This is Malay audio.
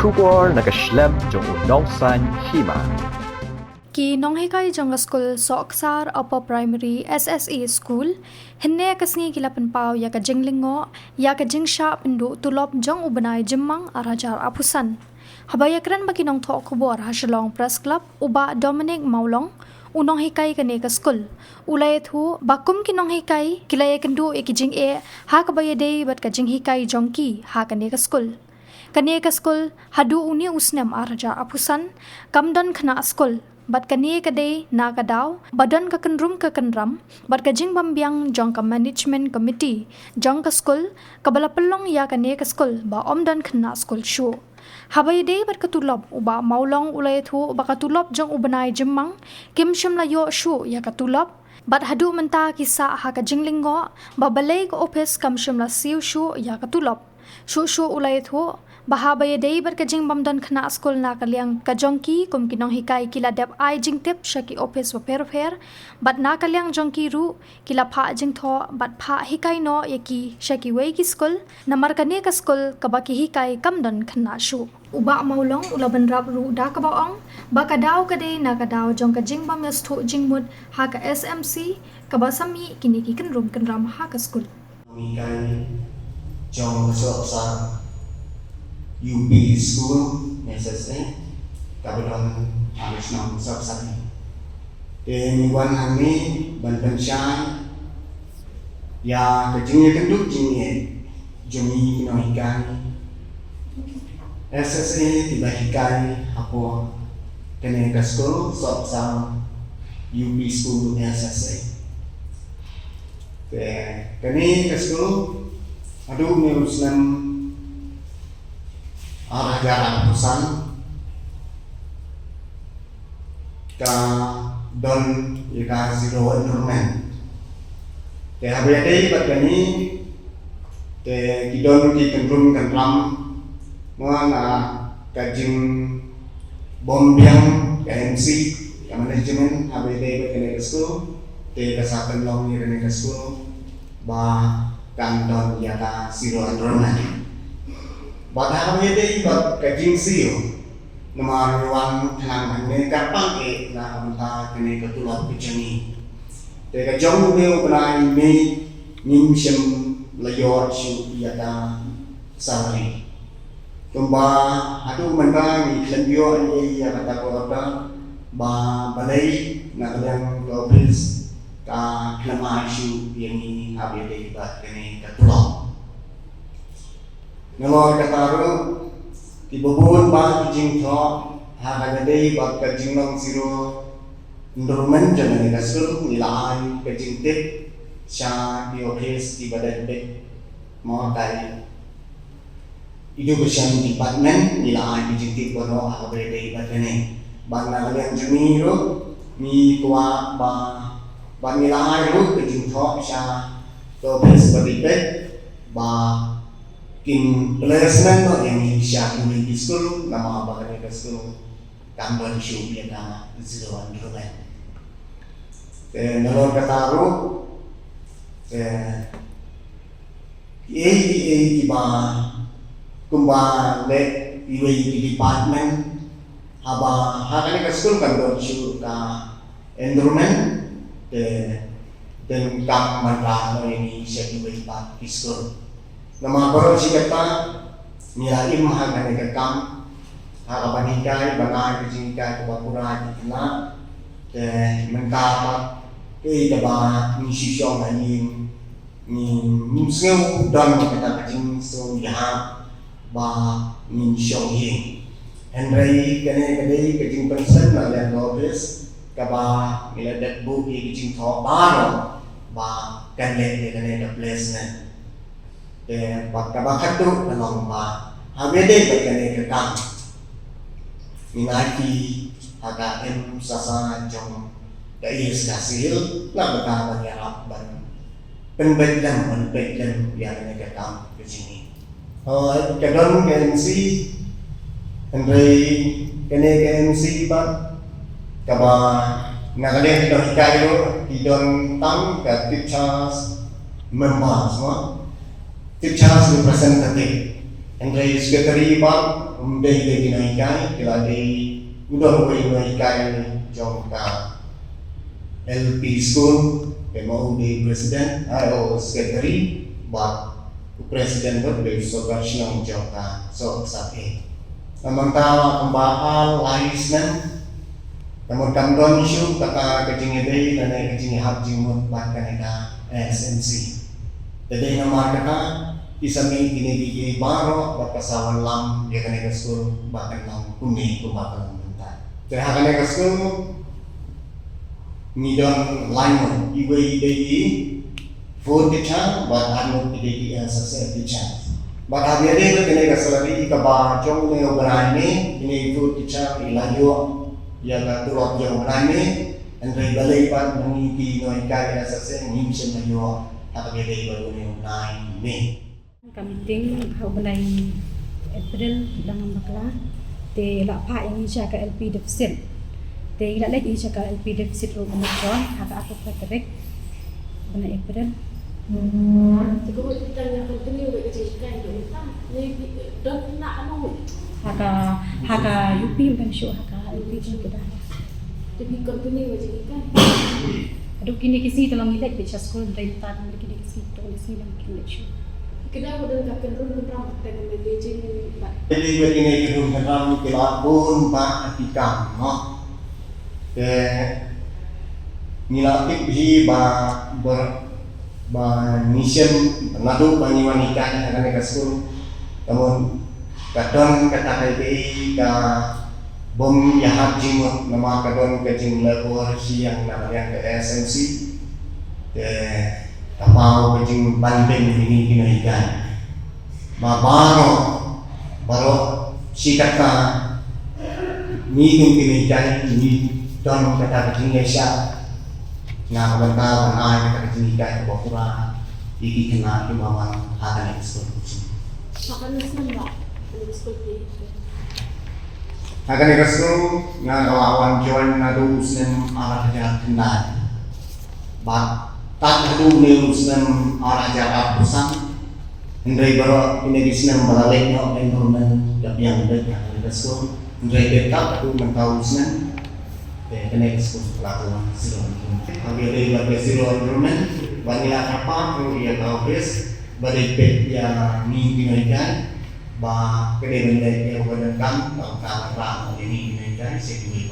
Shubor nakaslem jong unongsan Hima. Ki nong hikai jong Skul Sohksar Upper Primary SSE Skul hinne kasngi kilapan pau ya ka jinglingo ya ka jingsha pindu tulop jong ubanai jemmang arajar apusan habaya kran baki nong thok khubor haslong press club uba Dominic Mawlong unong hikai ka ne ka skul ulai thu bakum ki nong hikai kilaya kendu ekijing e ha ka baya dei bat ka jing hikai jong ki ha ka ne ka skul kane ka skul hadu uni usnam araja apusan kamdon khna skul bat kani kadai na kadaw badan ka Kynrum ka Kynram bat ka Jingbym biang jong ka management committee jong ka skul kabala pelong ya kani ka skul ba omdan khna skul shu habai dei bat ka tulop uba Mawlong ulai thu ba ka tulop jong ubanai jemmang kim shimla yo shu ya ka tulop bat hadu menta kisa ha ka jinglingo ba balai ka office kam shimla siu shu ya ka tulop shu ulai thu bahabaya dei bar ka Jingbym don khna skul na kaliang ka jongki kum kinong hikai kila dep ai jingtep shaki office wa per bat na kaliang jongki ru kila pha jingtho bat pha hikai no yaki shaki wei ki skul namar kane ka skul ka baki hikai kam don khna shu uba Mawlong ulaban rap ru da ka baong ba ka daw ka dei na ka daw jong ka Jingbym Sngewthuh Jingmut Haka SMC ka basami kini ki Kynram Haka skul hikai jong Sohksar UP Skul SSA kabilang harus nam Sohksar mingguan kami banten syai ya kecingnya kenduk jingnya jumi kino hikai SSA tiba hikai apa kene ke Skul Sohksar UP Skul SSA kene ke Skul aduh Muslim ajaran pesan ka don ika zero enrollment te habiyade batani te kidon ki Kynrum Kynram mana kajing bombiang KMC ka manajemen habiyade batani Skul te kasakan long ni rene Skul ba kanton yaka zero enrollment Bata kami dei bat kajing siyo nama ruang tenang ne kapang ke na amta kene ketulap keceni te ka jong me upnai me nim shem layor shu yata sari tumba adu manda ni klandio ani ya kata ko ata ba balai na kaliang office ka klama shu yani habe dei bat kene ketulap Ngelor kataru tibubun ba kijing tho ha gadei ba kajing long zero enrollment jaman ka skul nilai kajing tip sha di office di badan bet mo kai education department nilai kajing tip bono ha gadei ba kene ba na kalian jumi ro mi kwa ba nilai ro kajing tho sha office ba di bet ba kin placement no yang siya di Skul nama apa kan ke Skul kamban show ya na zero enrollment nalor kataru ba kumba le iwi department haba hakane ke Skul kamban show ka enrollment dan kam mantra no ini siya iwi pa Skul nama baru sikata nilaim hangane ke kam hakapanikay banay kejingkay kubakura dikna mentapa kaba ni sisyong hayin ni Sngewthuh dan kita kejing so ya ba ni syong yin Henry kene kejing person na yan office kaba niladat bu kejing tho baro ba kanle kene ke placement pagkabakat tu nalong ba habede bagane ke kam minati HKM sasa jong dais kasil na bakaban ya ban penbedlan yang ke kam ke sini kadon KMC Andre kene KMC ba kaba nagale do hikayo idon tam ka teachers members mo teachers representative Andre sekretari ba umdeh de dinaikai kila de udah dinaikai jong ka LP school mau di presiden atau sekretari ba presiden ber de Sohksar jong ka Sohksar Namang tawa kembahal laisnan namun kamdon isu kata kejingede dan kejingi hak Jingmut bahkan eka SNC. Jadi nama kata isami kini baro berpasawan lam dia kena Skul bahkan lam kuni kumbakal mental. Jadi hak kena Skul ngidon lain iwe ide for the child but anu ide success the child. But habis kena Skul ka ba jong ne obrane ini for the child ilayo yang turut jauh menani, andai balai pan mengikuti noikai dan sukses mengimsi menjual atau berdaya baru ni. Kami ting hau balai April dengan bakla, te lapa yang isya ke LP defisit, te ila lagi isya ke LP defisit ro menjual, haka aku tertarik balai April. Tegak kita yang continue berkejikan itu, ni dah nak anu. Haka UP bukan show haka LP juga dah. Tapi continue berkejikan. Aduh kini kisi tolong ilek di Skul dari tadi mereka kini kisi tolong kisi dalam kini show. Kenapa udah Kynrum Kynram dengan managing Pak? Jadi begini Kynram kilapun Pak Atikam, no. Nilatik hi ba mission nadu banyiwanika akan ke Skul. Namun kadon kata KPI ka bom yahat Jingmut nama kadon ke Jingmut siang namanya ke SMC ke kapau ke Jing Bandeng ini kinaikan baru sikata ni kinaikan ini don kata ke Indonesia na kabanta banai kata ke kinaikan ke Bokura iki kena imaman hatan ekspor Makan nasi mbak, Skul itu. Akan Skul nga kawawan join na dus ng arah jarak kendali. Tak hadu neus ng arah jarak pusang. Hindi baro pinagis ng balalik no enrollment yang ada akan Skul. Hindi tetap hadu mentaus ng kena Skul pelakuan zero enrollment. Agak dari zero enrollment, banyak apa yang dia tahu badai pet yang ni dinaikan ba kedai benda yang berdagang kalau kawan ini dinaikan saya boleh